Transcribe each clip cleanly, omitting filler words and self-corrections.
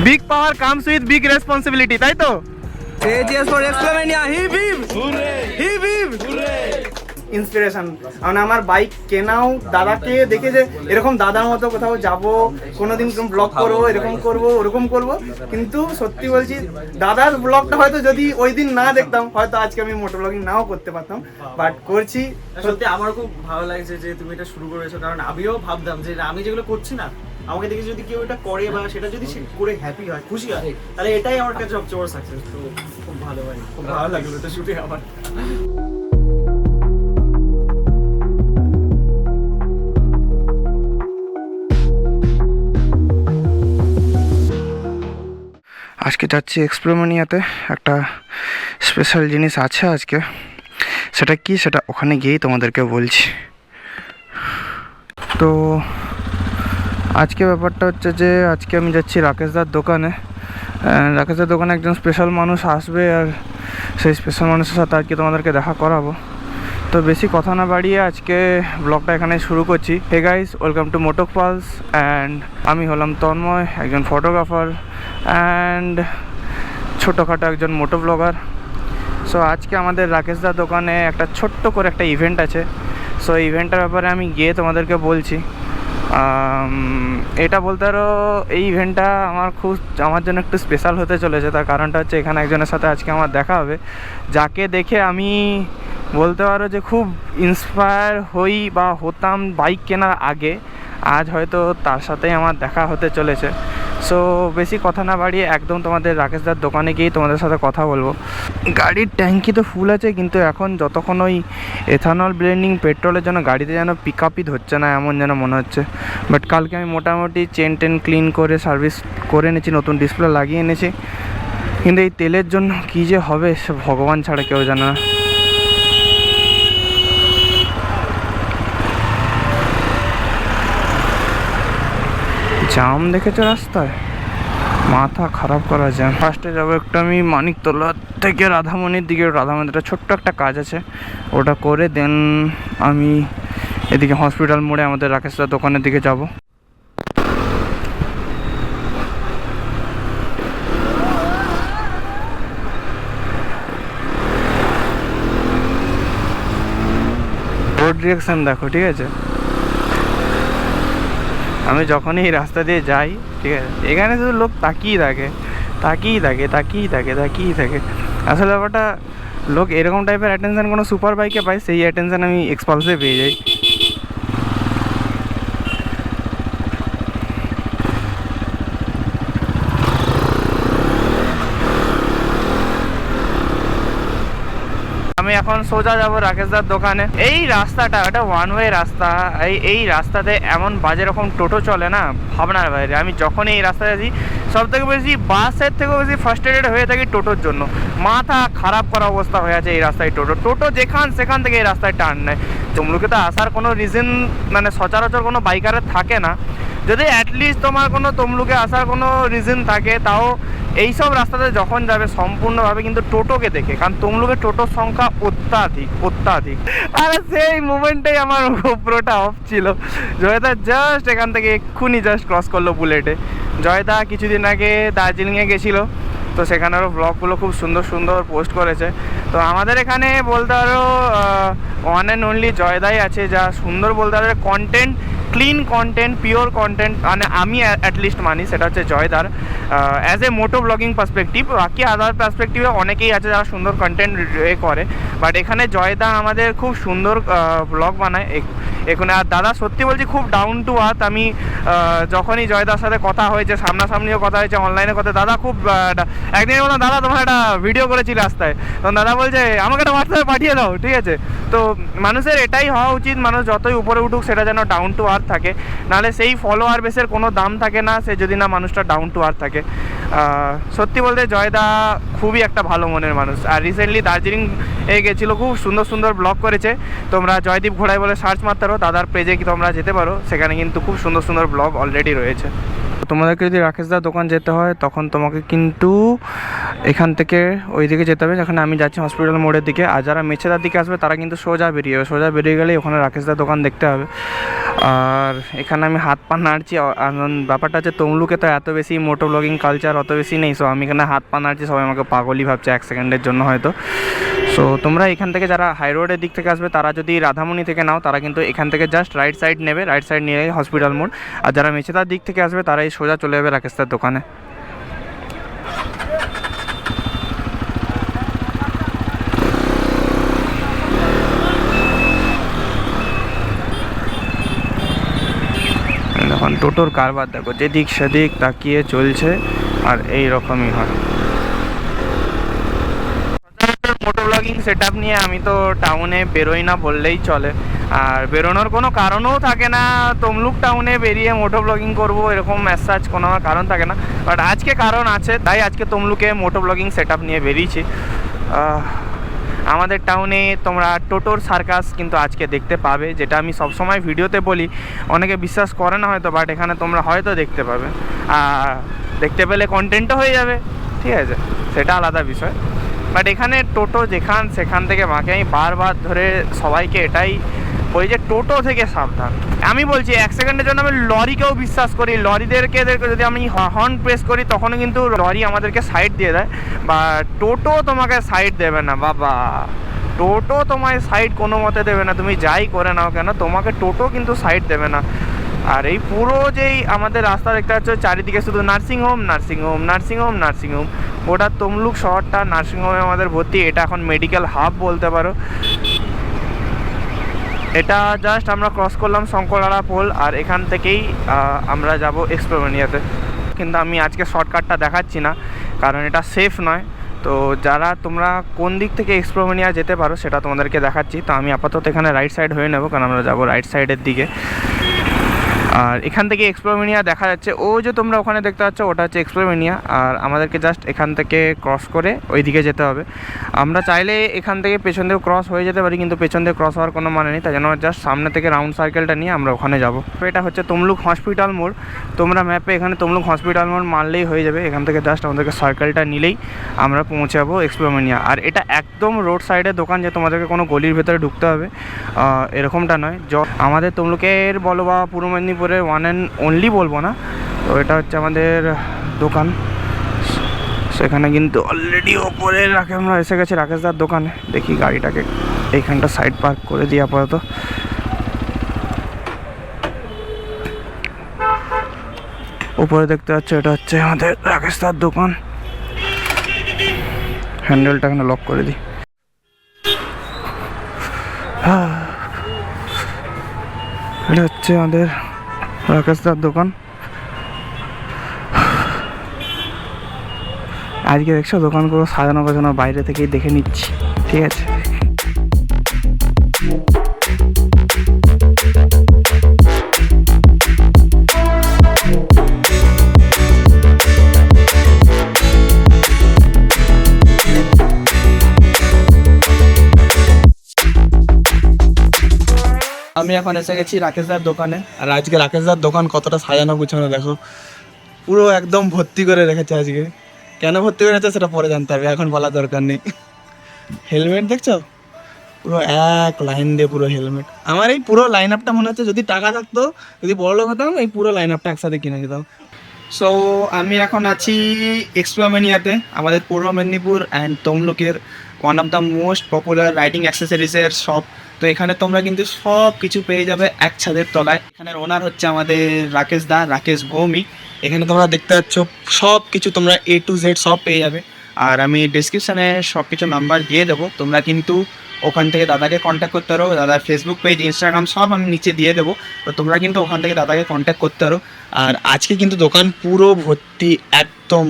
Big power comes with big responsibility, তাই তো? Inspiration মানে আমার বাইক কেনাও দাদাকে দেখে, যে এরকম দাদার মতো কোথাও যাব, কোনোদিন ব্লগ করবো, এরকম করব, ওরকম করব। কিন্তু সত্যি বলছি, দাদার ব্লগটা হয়তো যদি ওই দিন না দেখতাম, হয়তো আজকে আমি মোটো ব্লগিং নাও করতে পারতাম, বাট করছি। সত্যি আমার খুব ভালো লাগছে যে তুমি এটা শুরু করেছো, কারণ আমিও ভাবতাম যে আমি যেগুলো করছি না, আমাকে দেখে যদি কেউ এটা করে বা সেটা যদি সে করে হ্যাপি হয়, খুশি হয়, তাহলে এটাই আমার কাছে সবচেয়ে বড় সাকসেস। তো খুব ভালো ভাই, খুব ভালো লাগলো এটা শুটে আমার। আজকে যাচ্ছি এক্সপ্লোমানিয়াতে, একটা স্পেশাল জিনিস আছে আজকে, সেটা কি সেটা ওখানে গিয়েই তোমাদেরকে বলছি। তো আজকে ব্যাপারটা হচ্ছে যে আজকে আমি যাচ্ছি রাকেশদার দোকানে। রাকেশদার দোকানে একজন স্পেশাল মানুষ আসবে, আর সেই স্পেশাল মানুষের সাথে আজকে তোমাদেরকে দেখা করাবো। তো বেশি কথা না বাড়িয়ে আজকে ব্লগটা এখানে শুরু করছি। Hey guys, welcome to Moto Pals, and আমি হলাম তন্ময়, একজন ফটোগ্রাফার অ্যান্ড ছোটোখাটো একজন মোটো ব্লগার। সো আজকে আমাদের রাকেশদার দোকানে একটা ছোট্ট করে একটা ইভেন্ট আছে। সো ইভেন্টটার ব্যাপারে আমি গিয়ে তোমাদেরকে বলছি। এটা বলতে পারো এই ইভেন্টটা আমার জন্য একটু স্পেশাল হতে চলেছে। তার কারণটা হচ্ছে এখানে একজনের সাথে আজকে আমার দেখা হবে, যাকে দেখে আমি বলতে পারো যে খুব ইন্সপায়ার হই বা হতাম বাইক কেনার আগে। আজ হয়তো তার সাথেই আমার দেখা হতে চলেছে। সো বেশি কথা না বাড়িয়ে একদম তোমাদের রাকেশদার দোকানে গিয়েই তোমাদের সাথে কথা বলবো। গাড়ির ট্যাঙ্কি তো ফুল আছে, কিন্তু এখন যতক্ষণ ওই এথানল ব্লেন্ডিং পেট্রোলের জন্য গাড়িতে যেন পিক আপই ধরছে না, এমন যেন মনে হচ্ছে। বাট কালকে আমি মোটামুটি চেন টেন ক্লিন করে সার্ভিস করে এনেছি, নতুন ডিসপ্লে লাগিয়ে এনেছি। কিন্তু এই তেলের জন্য কী যে হবে সে ভগবান ছাড়া কেউ জানে না। জাম দেখেছো রাস্তায়, মাথা খারাপ করা জ্যাম। ফার্স্টে যাবো একটু আমি মানিকতলা থেকে রাধামণির দিকে। রাধামণিটা ছোট্ট একটা কাজ আছে, ওটা করে দেন আমি এদিকে হসপিটাল মোড়ে আমাদের রাকেশদার দোকানের দিকে যাব। রোড ডিরেকশন দেখো, ঠিক আছে? আমি যখনই এই রাস্তা দিয়ে যাই, ঠিক আছে, এখানে শুধু লোক তাকিয়ে থাকে, তাকিয়ে থাকে, তাকিয়ে থাকে, তাকিয়ে থাকে। আসলে ব্যাপারটা লোক এরকম টাইপের অ্যাটেনশন কোনো সুপার বাইকে পায়, সেই অ্যাটেনশন আমি এক্সপালসে পেয়ে যাই। আমি এখন সোজা যাবো রাকেশদার দোকানে। এই রাস্তাটা এটা ওয়ান ওয়ে রাস্তা, এই রাস্তাতে এমন বাজে রকম টোটো চলে না, ভাবনার বাইরে। আমি যখন এই রাস্তায় আছি, সব থেকে বেশি বাসের থেকেও বেশি ফার্স্ট্রেটেড হয়ে থাকি টোটোর জন্য। মাথা খারাপ করা অবস্থা হয়ে আছে এই রাস্তায়। টোটো সেখান থেকে এই রাস্তায় টার্ন নেয়। তমলুকে তো আসার কোনো রিজন মানে সচরাচর কোনো বাইকারের থাকে না। যদি অ্যাটলিস্ট তোমার কোনো তমলুকে আসার কোনো রিজন থাকে, তাও এইসব রাস্তাতে যখন যাবে সম্পূর্ণভাবে কিন্তু টোটোকে দেখে, কারণ তমলুকে টোটোর সংখ্যা অত্যাধিক। আর সেই মুমেন্টেই আমার গোপ্রোটা অফ ছিল। জয়দা জাস্ট এখান থেকে এক্ষুনি জাস্ট ক্রস করলো বুলেটে। জয়দা কিছুদিন আগে দার্জিলিংয়ে গেছিলো, তো সেখানেরও ব্লগগুলো খুব সুন্দর পোস্ট করেছে। তো আমাদের এখানে বলতে পারো ওয়ান অ্যান্ড অনলি জয়দাই আছে, যা সুন্দর বলতে পারো content, clean content, pure content মানে আমি অ্যাটলিস্ট মানি, সেটা হচ্ছে জয়দার as a moto blogging perspective. বাকি আদার পার্সপেক্টিভে অনেকেই আছে যারা সুন্দর কন্টেন্ট করে, বাট এখানে জয়দা আমাদের খুব সুন্দর ব্লগ বানায় এখানে। আর দাদা সত্যি বলছি খুব ডাউন টু আর্থ। আমি যখনই জয়দার সাথে কথা হয়েছে, সামনাসামনিও কথা হয়েছে, অনলাইনে কথা, দাদা খুব একদিন বললাম দাদা তোমার একটা ভিডিও করেছি রাস্তায়, তখন দাদা বলছে আমাকে একটা হোয়াটসঅ্যাপে পাঠিয়ে দাও, ঠিক আছে? তো মানুষের এটাই হওয়া উচিত, মানুষ যতই উপরে উঠুক সেটা যেন ডাউন টু আর্থ থাকে, নাহলে সেই ফলোয়ার বেসের কোনো দাম থাকে না, সে যদি না মানুষটা ডাউন টু আর্থ থাকে। সত্যি বলতে জয়দা খুবই একটা ভালো মনের মানুষ। আর রিসেন্টলি দার্জিলিং গেছিলো, খুব সুন্দর ব্লগ করেছে। তোমরা জয়দীপ ঘোড়াই বলে সার্চ মারতে পারো, দাদার পেজে কি তোমরা যেতে পারো, সেখানে কিন্তু খুব সুন্দর ব্লগ অলরেডি রয়েছে। তোমাদেরকে যদি রাকেশদার দোকান যেতে হয় তখন তোমাকে কিন্তু এখান থেকে ওই দিকে যেতে হবে, যেখানে আমি যাচ্ছি হসপিটাল মোড়ের দিকে। আর যারা মেছেদার দিকে আসবে তারা কিন্তু সোজা বেরিয়ে যাবে, সোজা বেরিয়ে গেলেই ওখানে রাকেশদার দোকান দেখতে হবে। আর এখানে আমি হাত পা নাড়ছি, ব্যাপারটা হচ্ছে তমলুকে তো এত বেশি মোটো ব্লগিং কালচার অত বেশি নেই, সো আমি এখানে হাত পা নাড়ছি, সবাই আমাকে পাগলই ভাবছে 1 সেকেন্ডের জন্য হয়তো। সো তোমরা এখান থেকে যারা হাই রোডের দিক থেকে আসবে তারা যদি রাধামণি থেকে নাও তারা কিন্তু এখান থেকে জাস্ট রাইট সাইড নেবে, রাইট সাইড নিয়ে হসপিটাল মোড়। আর যারা মেছেদার দিক থেকে আসবে তারা এই সোজা চলে যাবে রাকেশদার দোকানে। এখন টোটোর কারবার দেখো, যেদিক সেদিক তাকিয়ে চলছে, আর এই রকমই হয়। মোটো ব্লগিং সেট আপ নিয়ে আমি তো টাউনে বেরোই না বললেই চলে, আর বেরোনোর কোনো কারণও থাকে না। তমলুক টাউনে বেরিয়ে মোটো ব্লগিং করবো এরকম মেসাজ কোনো আমার কারণ থাকে না, বাট আজকে কারণ আছে, তাই আজকে তমলুকে মোটো ব্লগিং সেট আপ নিয়ে বেরিয়েছি। আমাদের টাউনে তোমরা টোটোর সার্কাস কিন্তু আজকে দেখতে পাবে, যেটা আমি সবসময় ভিডিওতে বলি, অনেকে বিশ্বাস করে না হয়তো, বাট এখানে তোমরা হয়তো দেখতে পাবে। আর দেখতে পেলে কন্টেন্টও হয়ে যাবে, ঠিক আছে, সেটা আলাদা বিষয়। বাট এখানে টোটো সেখান থেকে মাকে আমি বারবার ধরে সবাইকে এটাই বলি যে টোটো থেকে সাবধান। আমি বলছি 1 সেকেন্ডের জন্য আমি লরিকেও বিশ্বাস করি, লরিদেরকে যদি আমি হর্ন প্রেস করি তখনও কিন্তু লরি আমাদেরকে সাইড দিয়ে দেয়, বা টোটো তোমাকে সাইড দেবে না বাবা, টোটো তোমায় সাইড কোনো মতে দেবে না, তুমি যাই করে নাও কেন তোমাকে টোটো কিন্তু সাইড দেবে না। আর এই পুরো যেই আমাদের রাস্তা দেখতে পাচ্ছ চারিদিকে শুধু নার্সিংহোম নার্সিংহোম নার্সিংহোম নার্সিংহোম, গোটা তমলুক শহরটা নার্সিংহোমে আমাদের ভর্তি। এটা এখন মেডিকেল হাব বলতে পারো। এটা জাস্ট আমরা ক্রস করলাম শঙ্করলাড়া পোল, আর এখান থেকেই আমরা যাব এক্সপ্লোমেনিয়াতে। কিন্তু আমি আজকে শর্টকাটটা দেখাচ্ছি না, কারণ এটা সেফ নয়। তো যারা তোমরা কোন দিক থেকে এক্সপ্লোমেনিয়া যেতে পারো সেটা তোমাদেরকে দেখাচ্ছি। তো আমি আপাতত এখানে রাইট সাইড হয়ে নেব, কারণ আমরা যাবো রাইট সাইডের দিকে। আর এখান থেকে এক্সপ্লোমেনিয়া দেখা যাচ্ছে, ও যে তোমরা ওখানে দেখতে পাচ্ছ ওটা হচ্ছে এক্সপ্লোমেনিয়া। আর আমাদেরকে জাস্ট এখান থেকে ক্রস করে ওই দিকে যেতে হবে। আমরা চাইলে এখান থেকে পেছন দিকে ক্রস হয়ে যেতে পারি, কিন্তু পেছন দিয়ে ক্রস হওয়ার কোনো মানে নেই, তাই জন্য জাস্ট সামনে থেকে রাউন্ড সার্কেলটা নিয়ে আমরা ওখানে যাব। তো এটা হচ্ছে তমলুক হসপিটাল মোড়। তোমরা ম্যাপে এখানে তমলুক হসপিটাল মোড় মারলেই হয়ে যাবে। এখান থেকে জাস্ট আমাদেরকে সার্কেলটা নিলেই আমরা পৌঁছে যাবো এক্সপ্লোমেনিয়া। আর এটা একদম রোড সাইডের দোকান, যে তোমাদেরকে কোনো গলির ভেতরে ঢুকতে হবে এরকমটা নয়। আমাদের তমলুকের বলো বা পূর্ব মেদিনীপুরের ওয়ান অ্যান্ড অনলি বলবো না, তো এটা হচ্ছে আমাদের দোকান। সেখানে কিন্তু অলরেডি ওপরে আমরা এসে গেছি রাকেশদার দোকানে। দেখি গাড়িটাকে এইখানটা সাইড পার্ক করে দিই আপাতত। উপরে দেখতে পাচ্ছ এটা হচ্ছে আমাদের রাকেশদার দোকান। হ্যান্ডেলটা এখানে লক করে দিই। এটা হচ্ছে আমাদের রাকেশদার দোকান। আজকে দেখছো দোকানগুলো সাজানো গোছানো বাইরে থেকেই দেখে নিচ্ছি, ঠিক আছে। আমি এখন এসে গেছি রাকেশদার দোকানে। আর আজকে রাকেশদার দোকান কতটা সাজানো গুছানো দেখো, পুরো একদম ভর্তি করে রেখেছে। আজকে কেন ভর্তি করে রেখেছে সেটা পরে জানতে হবে, এখন বলার দরকার নেই। হেলমেট দেখছো, পুরো এক লাইন দিয়ে পুরো হেলমেট। আমার এই পুরো লাইন আপটা মনে হচ্ছে যদি টাকা থাকতো, যদি বড় লোক হতাম, এই পুরো লাইন আপটা একসাথে কিনে দিতাম। সো আমি এখন আছি এক্সপ্লোমেনিয়াতে, আমাদের পূর্ব মেদিনীপুর অ্যান্ড তমলুকের one of the most popular riding অ্যাক্সেসরিজের শপ। তো এখানে তোমরা কিন্তু সব কিছু পেয়ে যাবে এক ছাদের তলায়। এখানের ওনার হচ্ছে আমাদের রাকেশ দা, রাকেশ ভৌমিক। এখানে তোমরা দেখতে পাচ্ছ সব কিছু তোমরা A to Z সব পেয়ে যাবে। আর আমি ডিসক্রিপশানে সব কিছু নাম্বার দিয়ে দেবো, তোমরা কিন্তু ওখান থেকে দাদাকে কন্ট্যাক্ট করতে পারো। দাদার ফেসবুক পেজ, ইনস্টাগ্রাম সব আমি নিচে দিয়ে দেবো, তো তোমরা কিন্তু ওখান থেকে দাদাকে কন্ট্যাক্ট করতে পারো। আর আজকে কিন্তু দোকান পুরো ভর্তি, একদম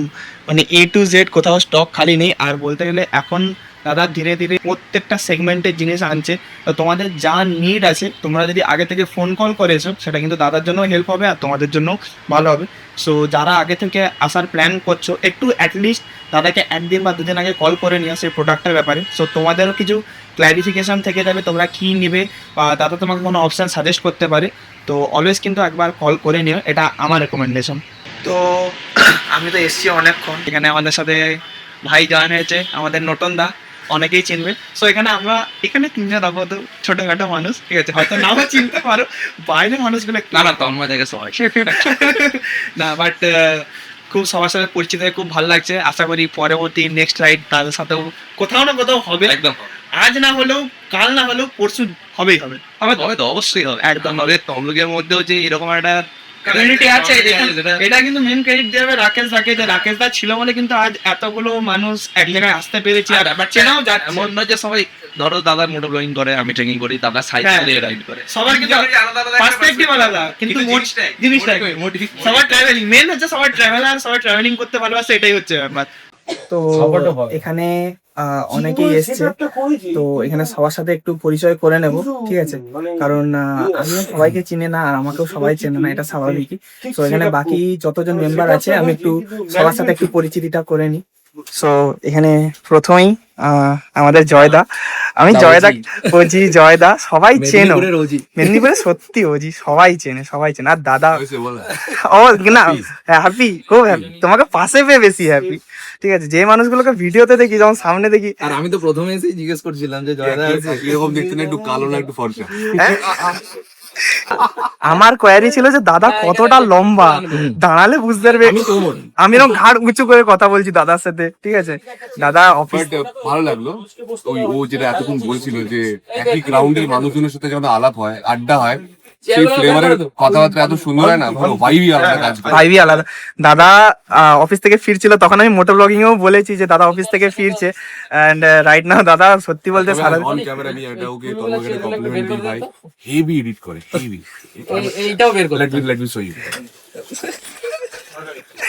মানে A to Z, কোথাও স্টক খালি নেই। আর বলতে গেলে এখন দাদা ধীরে ধীরে প্রত্যেকটা সেগমেন্টের জিনিস আনছে। তো তোমাদের যা নিড আছে তোমরা যদি আগে থেকে ফোন কল করেছো সেটা কিন্তু দাদার জন্য হেল্প হবে আর তোমাদের জন্য ভালো হবে। সো যারা আগে থেকে আসার প্ল্যান করছো একটু অ্যাটলিস্ট দাদাকে একদিন বা দুদিন আগে কল করে নিও সেই প্রোডাক্টের ব্যাপারে। সো তোমাদেরও কিছু ক্ল্যারিফিকেশন থেকে যাবে তোমরা কী নেবে, বা দাদা তোমাকে কোনো অপশান সাজেস্ট করতে পারে। তো অলওয়েজ কিন্তু একবার কল করে নিও, এটা আমার রেকমেন্ডেশন। তো আমি তো এসছি অনেকক্ষণ, এখানে আমাদের সাথে ভাই জয়েন হয়েছে, আমাদের নটন দা, অনেকেই চিনবে। সো এখানে তিনজন আপাতত ছোটখাটো মানুষ, ঠিক আছে, হয়তো নাও চিনতে পারো, বাইরের মানুষগুলো না তন্ময় থেকে সবাই না, বাট খুব সবার সাথে পরিচিত হয়ে খুব ভালো লাগছে। আশা করি পরবর্তী নেক্সট রাইড তাদের সাথেও কোথাও না কোথাও হবে, একদম আজ না হলেও কাল না হলেও পরশু হবেই হবে। হবে তো অবশ্যই হবে, একদম হবে। তমলুকের মধ্যেও যে এরকম একটা কমিউনিটি আছে, এটা কিন্তু মেন ক্রেডিট দেবে রাকেশ দাকে, যে রাকেশ দা ছিল বলে কিন্তু আজ এতগুলো মানুষ এক জায়গায় আসতে পেরেছি। আর চেনাও যাচ্ছে, এমন নয় যে সবাই ধরো দাদা মোটর ব্লগিং করে, আমি ট্রেকিং করি, দাদা সাইকেলে রাইড করে, সবার কিন্তু পার্সপেক্টিভ আলাদা, কিন্তু জিনিসটা সবার ট্রাভেলিং মেন হচ্ছে, সবার ট্রাভেলার, সবার ট্রাভেলিং করতে ভালোবাসে, এটাই হচ্ছে ব্যাপার। তো এখানে অনেকেই এসছে, তো এখানে সবার সাথে একটু পরিচয় করে নেব, ঠিক আছে, কারণ আমিও সবাইকে চিনি না আর আমাকেও সবাই চেনে না, এটা স্বাভাবিকই। তো এখানে বাকি যতজন মেম্বার আছে আমি একটু সবার সাথে একটু পরিচিতিটা করে নিই। সো এখানে প্রথমেই আমাদের জয়দা, আমি জয়দা বলছি, জয়দা সবাই চেনো, মেদিনীপুরে সত্যি ওজি সবাই চেনে, আর দাদা ও না হ্যাপি, খুব হ্যাপি, তোমাকে পাশে পেয়ে বেশি হ্যাপি, ঠিক আছে। যে মানুষগুলোকে ভিডিওতে দেখি, যখন সামনে দেখি, আর আমি তো প্রথমে এসেই জিজ্ঞেস করছিলাম যে জয়দা এরকম দেখতে না, একটু কালো না একটু ফর্সা। আমার কোয়ারি ছিল যে দাদা কতটা লম্বা, দাঁড়ালে বুঝতে পারবে। আমি এরকম ঘাড় উঁচু করে কথা বলছি দাদার সাথে, ঠিক আছে। দাদা অফিস ভালো লাগলো ও যেটা এতক্ষণ বলছিল যে একই গ্রাউন্ডের মানুষজনের সাথে যখন আলাপ হয়, আড্ডা হয়, সেই ফ্লেভারের কথাবার্তা এত সুন্দর হয় না, ভালো ভাইবই আলাদা কাজ করে, ভাইবই আলাদা। দাদা অফিস থেকে ফিরছিল, তখন আমি মোটর ব্লগিং এও বলেছি যে দাদা অফিস থেকে ফিরছে, এন্ড রাইট নাও দাদা সত্যি বলতে সারা অন ক্যামেরা আমি এটা ওকে তোমাকে কমপ্লিমেন্ট দিই ভাই, হেভি এডিট করে, হেভি। এইটাও বের করে লেট মি শো ইউ।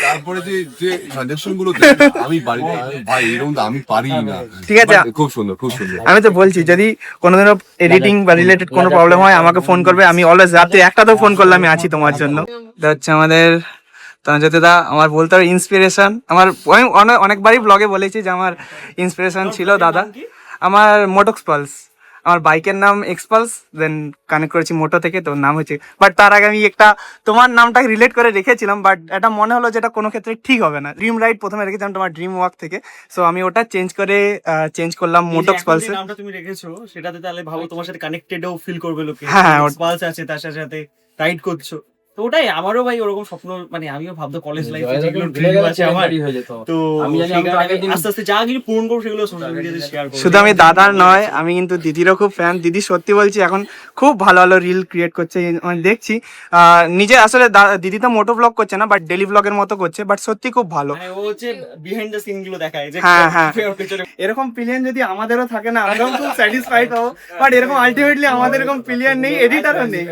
তারপরে যে ট্রানজাকশন গুলো আমি পারি না ভাই, এরকম আমি পারি না, ঠিক আছে। খুব সুন্দর, খুব সুন্দর। আমি তো বলছি যদি কোনোদিনও এডিটিং বা রিলেটেড কোনো প্রবলেম হয় আমাকে ফোন করবে, আমি অলওয়েজ রাতে একটাতেও ফোন করলে আমি আছি তোমার জন্য। এটা হচ্ছে আমাদের তঞ্জদা, আমার বলতে হবে ইন্সপিরেশন। আমি অনেকবারই ব্লগে বলেছি যে আমার ইন্সপিরেশন ছিল দাদা। আমার মোটক্স পালস, আমার বাইকের নাম এক্সপালস, দেন কানেক্ট করেছি মোটো থেকে, তো নাম হচ্ছে। বাট তার আগে আমি একটা তোমার নামটাকে রিলেট করে রেখেছিলাম, বাট এটা মনে হলো যেটা কোনো ক্ষেত্রে ঠিক হবে না। ড্রিম রাইড প্রথমে রেখেছিলাম তোমার ড্রিম ওয়াক থেকে, সো আমি ওটা চেঞ্জ করলাম মোটক্স পালস। নামটা তুমি রেখেছো সেটাতে তাহলে ভাবো তোমার সাথে কানেক্টেডও ফিল করবে লোকে। হ্যাঁ, পালস আছে, তার সাথে রাইড করছো, তো ওটাই আমারও ভাই ওরকম স্বপ্ন, মানে আমিও ভাবতো কলেজ লাইফে যেগুলো ড্রিম আছে আমার, তো আমি জানি আস্তে আস্তে যা কিছু পূরণ করবো সেগুলো সোশ্যাল মিডিয়াতে শেয়ার করব। শুধু আমি দাদার নয়, আমি কিন্তু দিদিরও খুব ফ্যান। দিদি সত্যি বলছি এখন খুব ভালো ভালো রিল ক্রিয়েট করছে, মানে দেখছি নিজে। আসলে দিদি তো মোটো ব্লগ করছে না, বাট ডেলি ব্লগের মতো করছে, বাট সত্যি খুব ভালো। মানে ও হচ্ছে বিহাইন্ড দ্য সিন গুলো দেখায় যে হ্যাঁ, এরকম প্লেন যদি আমাদেরও থাকে না, আমরাও খুব স্যাটিসফাইড হবো, বাট এরকম আলটিমেটলি আমাদের এরকম প্লেন নেই, এডিটারও নেই।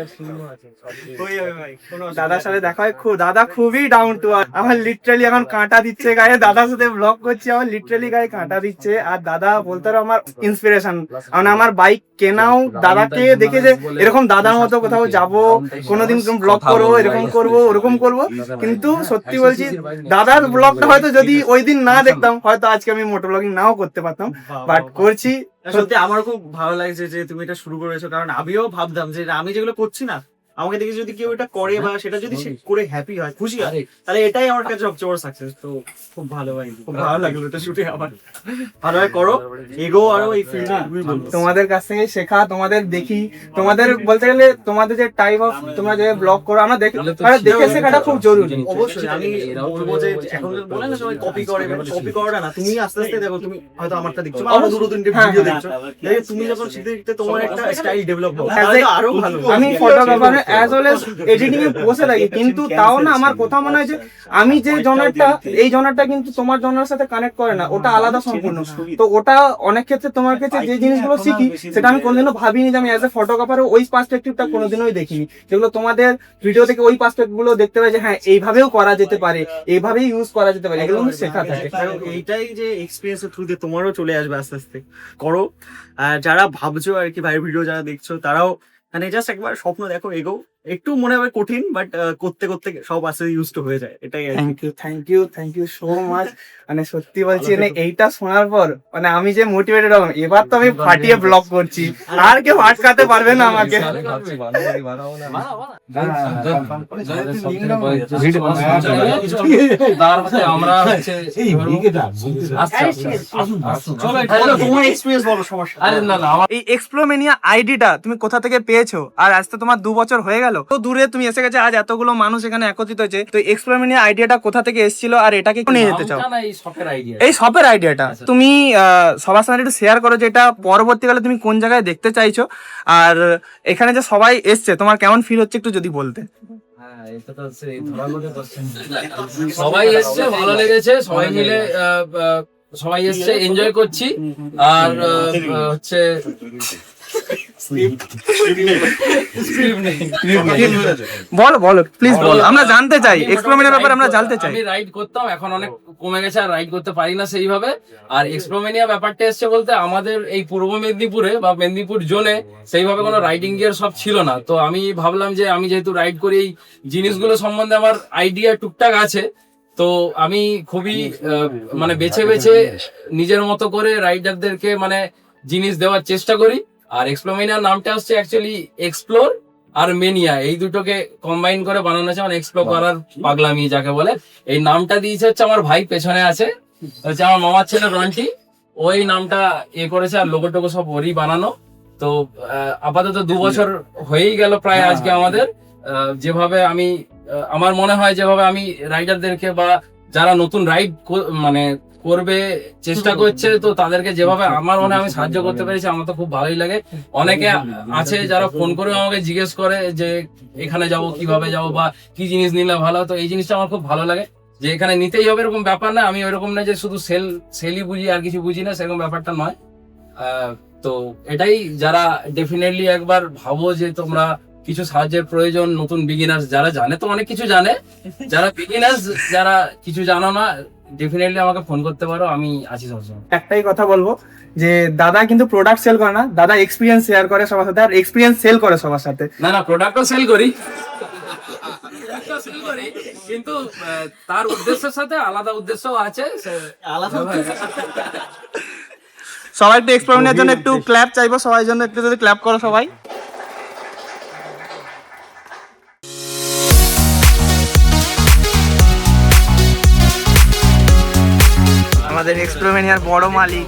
ওই ভাই কোনো দাদার সাথে দেখা হয়, দাদা খুবই ডাউন টু আর্থ। আমার লিটারালি এখন কাঁটা দিচ্ছে গায়ে, দাদার সাথে ব্লগ করছি, আমার লিটারালি গায়ে কাঁটা দিচ্ছে। আর দাদা বলতে পারো আমার ইন্সপিরেশন, মানে আমার বাইক কেনাও দাদাকে দেখে, যে এরকম দাদার মতো কোথাও যাবো, কোনোদিন ব্লগ করবো, এরকম করবো, ওরকম করবো। কিন্তু সত্যি বলছি দাদার ব্লগটা হয়তো যদি ওই দিন না দেখতাম, হয়তো আজকে আমি মোটর ব্লগিং নাও করতে পারতাম, বাট করছি। সত্যি আমার খুব ভালো লাগছে যে তুমি এটা শুরু করেছো, কারণ আমিও ভাবতাম যে আমি যেগুলো করছি না, আমাকে দেখে যদি কেউ এটা করে বা সেটা যদি সে করে হ্যাপি হয়, খুশি হয়, তাহলে এটাই আমার কাছে সবচেয়ে বড় সাকসেস। তো খুব ভালো ভাই, খুব ভালো লাগলো এটা শুটে। আবার ভালোভাবে করো, এগো, আরো এই ফিল্ডে তোমাদের কাছ থেকে শেখা, তোমাদের দেখি, তোমাদের বলতে গেলে তোমাদের যে টাইপ অফ তোমরা যে ব্লগ করো, আমরা দেখে শেখাটা খুব জরুরি। অবশ্যই আমি বলবো যে এখন বলে না সবাই কপি করে, কপি করাটা না, তুমি আস্তে আস্তে দেখো, তুমি হয়তো আমারটা দেখছো, আরো দুটো তিনটে ভিডিও দেখছো, দেখে তুমি যখন শিখতে শিখতে তোমার একটা স্টাইল ডেভেলপ হবে, আরো ভালো। আমি ফটোগ্রাফার মানে অ্যাজ ওয়েল এজ এডিটিং এ বসে থাকি, কিন্তু তাও না আমার কথা মনে হয় যে আমি যে জনারটা, এই জনারটা কিন্তু তোমার জনার সাথে কানেক্ট করে না, ওটা আলাদা সম্পূর্ণ। তো ওটা অনেক ক্ষেত্রে তোমার কাছে যে জিনিসগুলো শিখি সেটা আমি কোনোদিনও ভাবিনি যে আমি অ্যাজ এ ফটোগ্রাফারও ওই পার্সপেক্টিভটা কোনোদিনই দেখিনি, যেগুলো তোমাদের ভিডিও থেকে ওই পার্সপেক্টিভ গুলো দেখতে পাই যে হ্যাঁ এইভাবেও করা যেতে পারে, এইভাবেই ইউজ করা যেতে পারে, এগুলো কিন্তু শেখা থাকে। এইটাই যে এক্সপিরিয়েন্সের থ্রুতে তোমারও চলে আসবে আস্তে আস্তে, করো। আর যারা ভাবছো আর কি ভাইয়ের ভিডিও যারা দেখছো তারাও মানে জাস্ট একবার স্বপ্ন দেখো, এগো। একটু মনে হবে কঠিন, বাট করতে করতে সব আস্তে ইউজ টু হয়ে যায়, এটাই আর কি। Thank you so much. মানে সত্যি বলছি মানে এইটা শোনার পর মানে আমি যে মোটিভেটেড হলাম, এবার তো আমি ফাটিয়ে ব্লগ করছি, আর কেউ আটকাতে পারবে না আমাকে। তোমার এক্সপিরিয়েন্স বলো, সমস্যা। এই এক্সপ্লোমেনিয়া আইডিটা তুমি কোথা থেকে পেয়েছো? আর আজ তো তোমার 2 বছর হয়ে গেল, তো দূরে তুমি এসে গেছে, আজ এতগুলো মানুষ এখানে একত্রিত হয়েছে, তো এক্সপ্লোমেনিয়া আইডিয়াটা কোথা থেকে এসেছিল আর এটাকে নিয়ে যেতে চাও? এই শপের আইডিয়াটা তুমি সবার সাথে একটু শেয়ার করো, যে এটা পরবর্তীকালে তুমি কোন জায়গায় দেখতে চাইছো, আর এখানে যে সবাই এসছে তোমার কেমন ফিল হচ্ছে একটু যদি বলতে। সবাই এসছে, ভালো লেগেছে, সবাই মিলে সবাই এসছে, এনজয় করছি। আর হচ্ছে বলো প্লিজ বলো, আমরা জানতে চাই এক্সপ্লোমেনিয়ার ব্যাপারে, আমরা জানতে চাই। আমি রাইড করতাম, এখন অনেক কমে গেছে, আর রাইড করতে পারি না সেইভাবে। আর এক্সপ্লোমেনিয়া ব্যাপারটা এসছে বলতে আমাদের এই পূর্ব মেদিনীপুরে বা মেদিনীপুর জোনে সেইভাবে কোনো রাইডিং গিয়ার সব ছিল না। তো আমি ভাবলাম যে আমি যেহেতু রাইড করি, এই জিনিসগুলো সম্বন্ধে আমার আইডিয়া টুকটাক আছে, তো আমি খুবই মানে বেছে বেছে নিজের মতো করে রাইডারদেরকে মানে জিনিস দেওয়ার চেষ্টা করি। আর এক্সপ্লোমেনিয়ার নামটা হচ্ছে অ্যাকচুয়ালি এক্সপ্লোর আর মেনিয়া, এই দুটোকে কম্বাইন করে বানানো হয়েছে, মানে এক্সপ্লোর করার পাগলামি যাকে বলে। এই নামটা দিয়েছে হচ্ছে আমার ভাই, পেছনে আছে হচ্ছে আমার মামার ছেলে রন্টি, ওই নামটা করেছে, আর লোগো টোগো সব ওরই বানানো। তো আপাতত 2 বছর হয়েই গেল প্রায় আজকে আমাদের। যেভাবে আমি আমার মনে হয় যেভাবে আমি রাইডারদেরকে বা যারা নতুন রাইড মানে করবে চেষ্টা করছে, তো তাদেরকে যেভাবে আমার মনে হয় আমি সাহায্য করতে পেরেছি, আমার তো খুব ভালোই লাগে। অনেকে আছে যারা ফোন করে আমাকে জিজ্ঞেস করে যে এখানে যাব, কিভাবে যাব, বা কি জিনিস নিলে ভালো। তো এই জিনিসটা আমার খুব ভালো লাগে যে এখানে নিতেই হবে এরকম ব্যাপার না। আমি ওইরকম না যে শুধু সেলই বুঝি আর কিছু বুঝি না, সেরকম ব্যাপারটা নয়। তো এটাই, যারা ডেফিনেটলি একবার ভাবো যে তোমরা কিছু সাহায্যের প্রয়োজন, নতুন বিগিনার্স যারা জানে তো অনেক কিছু জানে, যারা বিগিনার্স যারা কিছু জানো না, ডেফিনেটলি আমাকে ফোন করতে পারো, আমি আছি সবসময়। একটাই কথা বলবো যে দাদা কিন্তু প্রোডাক্ট সেল করে না, দাদা এক্সপিরিয়েন্স শেয়ার করে সবার সাথে, আর এক্সপিরিয়েন্স সেল করে সবার সাথে। না প্রোডাক্টও সেল করি, কিন্তু তার উদ্দেশ্যের সাথে আলাদা উদ্দেশ্য আছে, আলাদা সবাই একটু এক্সপ্লোমেনিয়ার জন্য একটু ক্ল্যাপ চাইবো, সবাই জন্য একটু যদি ক্ল্যাপ করো সবাই। আমাদের এক্সপ্লোমেনিয়ার বড় মালিক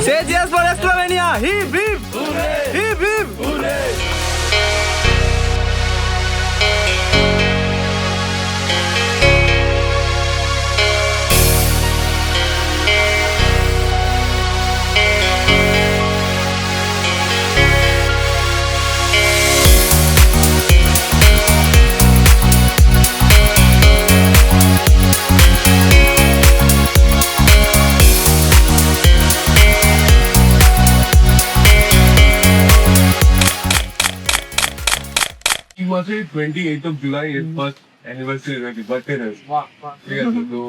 Say yes for Slovenia! Hip hip! Hip hip! মাসে 28 of July এর ফার্স্ট অ্যানিভার্সারি বার্থডে হয়েছে, ঠিক আছে। তো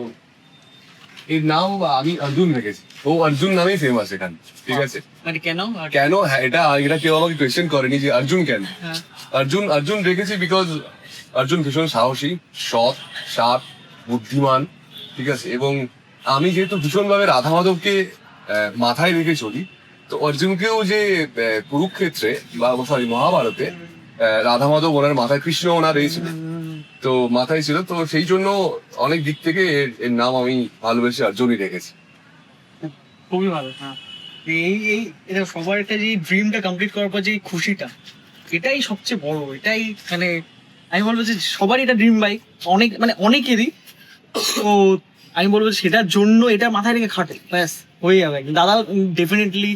এর নাম আমি অর্জুন রেখেছি, ও অর্জুন নামেই ফেমাস এখানে, ঠিক আছে। মানে কেন হ্যাঁ, এটা কেউ আমাকে কোয়েশ্চেন করেনি যে অর্জুন কেন। অর্জুন রেখেছি বিকজ অর্জুন ভীষণ সাহসী, সৎ, শার্প, বুদ্ধিমান, ঠিক আছে। এবং আমি যেহেতু ভীষণভাবে রাধা মাধবকে মাথায় রেখে চলি, তো অর্জুনকেও যে কুরুক্ষেত্রে বা সরি মহাভারতে রাধা মাধব ওনার মাথায়, কৃষ্ণ ওনার এই ছিল, তো মাথায় ছিল, তো সেই জন্য অনেক দিক থেকে এর নাম আমি ভালোবেসে অর্জুনই রেখেছি। খুবই ভালো। হ্যাঁ, এই এটা সবার একটা যে ড্রিমটা কমপ্লিট করার পর যে খুশিটা, এটাই সবচেয়ে বড়। এটাই মানে আমি বলবো যে সবারই এটা ড্রিম বাইক, অনেকেরই। তো আমি বলবো সেটার জন্য এটা মাথায় রেখে খাটে, ব্যাস হয়ে যাবে। দাদা ডেফিনেটলি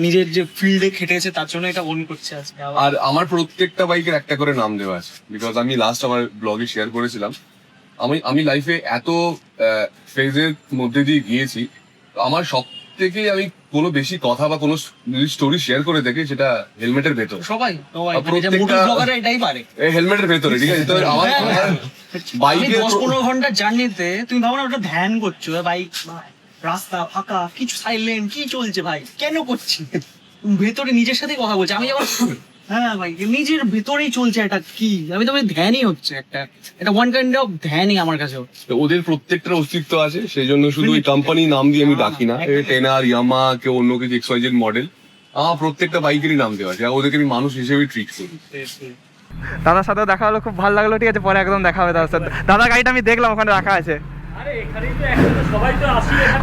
নিজের যে ফিল্ডে খেটেছে তার জন্য এটা ওন করছে আজকে। আর আমার প্রত্যেকটা বাইকের একটা করে নাম দেওয়া আছে, বিকজ আমি লাস্ট আমার ব্লগে শেয়ার করেছিলাম আমি লাইফে এত ফেজের মধ্যে দিয়ে গিয়েছি, তো আমার সব থেকে আমি কোনো বেশি কথা বা কোনো স্টোরি শেয়ার করে দেখি সেটা হেলমেটের ভেতর, সবাই প্রত্যেকটা এটাই পারে হেলমেটের ভেতরে, ঠিক আছে? তো আমার বাইকে 10-15 ঘন্টা জার্নিতে তুমি ভাবো না ওটা ধ্যান করছো, বাইক রাস্তা ফাঁকা, কিছু সাইলেন্ট, কি চলছে ভাই, কেন করছি, ভেতরে নিজের সাথে কথা বলছে। আমি যেমন হ্যাঁ ভাই নিজের ভেতরেই চলছে একটা কি, আমি তো ধ্যানই হচ্ছে একটা, এটা ওয়ান কাইন্ড অফ ধ্যানই আমার কাছে। ওদের প্রত্যেকটার অস্তিত্ব আছে, সেই জন্য শুধু ওই কোম্পানি নাম দিয়ে আমি ডাকি না, টেনার, ইয়ামা, কেউ অন্য কিছু XYZ মডেল, আমার প্রত্যেকটা বাইকেরই নাম দেওয়া আছে, আর ওদেরকে আমি মানুষ হিসেবে ট্রিট করি। দাদার সাথে দেখা হলো, খুব ভালো লাগলো। ঠিক আছে, পরে একদম দেখা হবে দাদার সাথে। দাদার গাড়িটা আমি দেখলাম ওখানে রাখা আছে।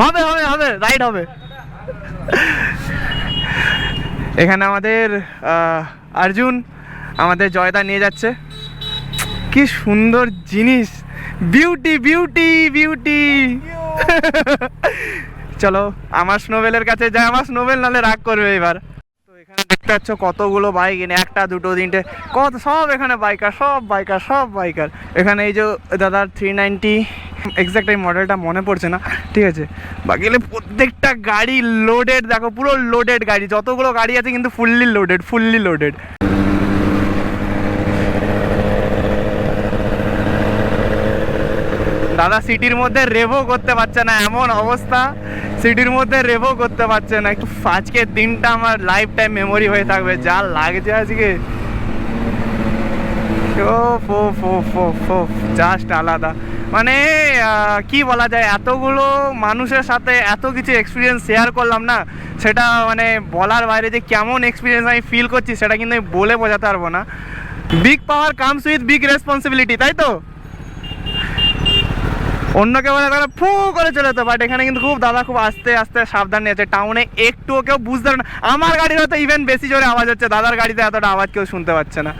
হবে হবে হবে, রাইড হবে। এখানে আমাদের অর্জুন আমাদের জয়দা নিয়ে যাচ্ছে। কি সুন্দর জিনিস, বিউটি বিউটি বিউটি। চলো আমার স্নোবেলের কাছে যাই, আমার স্নোবেল নালে রাগ করবে এবার। তো এখানে দেখতে পাচ্ছ কতগুলো বাইক, এনে একটা দুটো তিনটে কত সব এখানে বাইকার, সব বাইকার সব বাইকার। এখানে এই যে দাদার 390 এক্স্যাক্ট এই মডেলটা মনে পড়ছে না, ঠিক আছে। বাকি প্রত্যেকটা গাড়ি লোডেড, দেখো পুরো লোডেড গাড়ি, যতগুলো গাড়ি আছে কিন্তু ফুললি লোডেড, ফুললি লোডেড। দাদা সিটির মধ্যে রেভও করতে পারছে না, এমন অবস্থা, সিটির মধ্যে রেভও করতে পারছে না। আজকের দিনটা আমার লাইফ টাইম মেমোরি হয়ে থাকবে, যা লাগছে আজকে জাস্ট আলাদা। মানে কি বলা যায়, এতগুলো মানুষের সাথে এত কিছু এক্সপিরিয়েন্স শেয়ার করলাম না, সেটা মানে বলার বাইরে যে কেমন এক্সপিরিয়েন্স আমি ফিল করছি সেটা কিন্তু আমি বলে বোঝাতে পারবো না। Big power comes with big responsibility, তাই তো? অন্য কেউ বলে তারা ফু করে চলে যেত, বাট এখানে কিন্তু খুব দাদা খুব আস্তে আস্তে সাবধান নিয়েছে। টাউনে একটুও কেউ বুঝতে পারে না, আমার গাড়ির হয়তো ইভেন বেশি জোরে আওয়াজ হচ্ছে, দাদার গাড়িতে এতটা আওয়াজ কেউ শুনতে পাচ্ছে না।